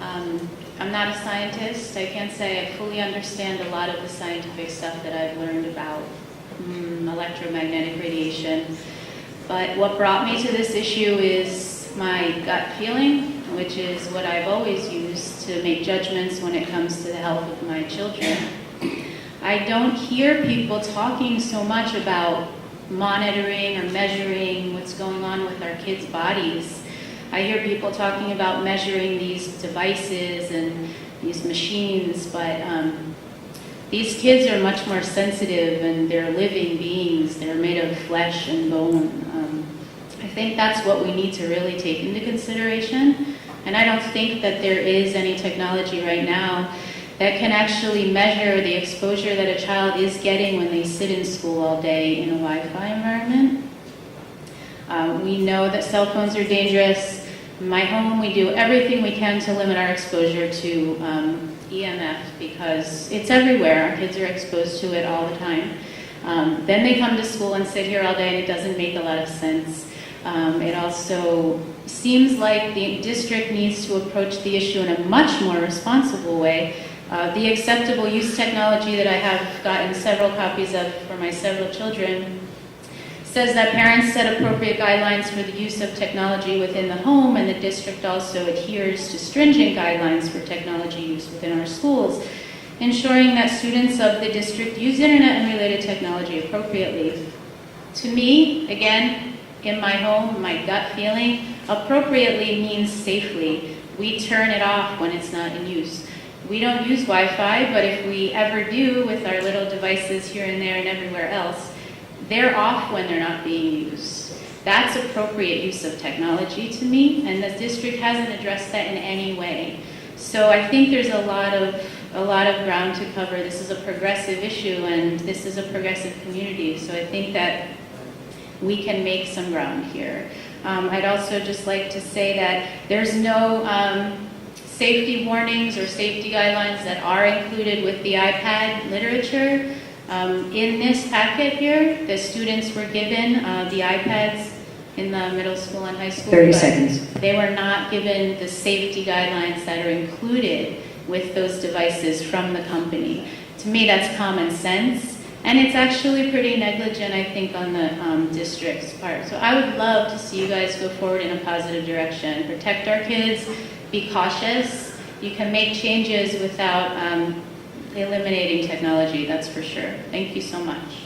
I'm not a scientist. I can't say I fully understand a lot of the scientific stuff that I've learned about electromagnetic radiation. But what brought me to this issue is my gut feeling, which is what I've always used to make judgments when it comes to the health of my children. I don't hear people talking so much about monitoring or measuring what's going on with our kids' bodies. I hear people talking about measuring these devices and these machines, but these kids are much more sensitive, and they're living beings. They're made of flesh and bone. I think that's what we need to really take into consideration. And I don't think that there is any technology right now that can actually measure the exposure that a child is getting when they sit in school all day in a Wi-Fi environment. We know that cell phones are dangerous. In my home, we do everything we can to limit our exposure to EMF because it's everywhere. Our kids are exposed to it all the time. Then they come to school and sit here all day, and it doesn't make a lot of sense. It also seems like the district needs to approach the issue in a much more responsible way. The acceptable use technology that I have gotten several copies of for my several children says that parents set appropriate guidelines for the use of technology within the home, and the district also adheres to stringent guidelines for technology use within our schools, ensuring that students of the district use internet and related technology appropriately. To me, again, in my home, my gut feeling, appropriately means safely. We turn it off when it's not in use. We don't use Wi-Fi, but if we ever do with our little devices here and there and everywhere else, they're off when they're not being used. That's appropriate use of technology to me, and the district hasn't addressed that in any way. So I think there's a lot of ground to cover. This is a progressive issue, and this is a progressive community. So I think that we can make some ground here. I'd also just like to say that there's no safety warnings or safety guidelines that are included with the iPad literature. In this packet here, the students were given the iPads in the middle school and high school. 30 seconds. They were not given the safety guidelines that are included with those devices from the company. To me, that's common sense, and it's actually pretty negligent, I think, on the district's part. So I would love to see you guys go forward in a positive direction. Protect our kids, be cautious. You can make changes without eliminating technology, that's for sure. Thank you so much.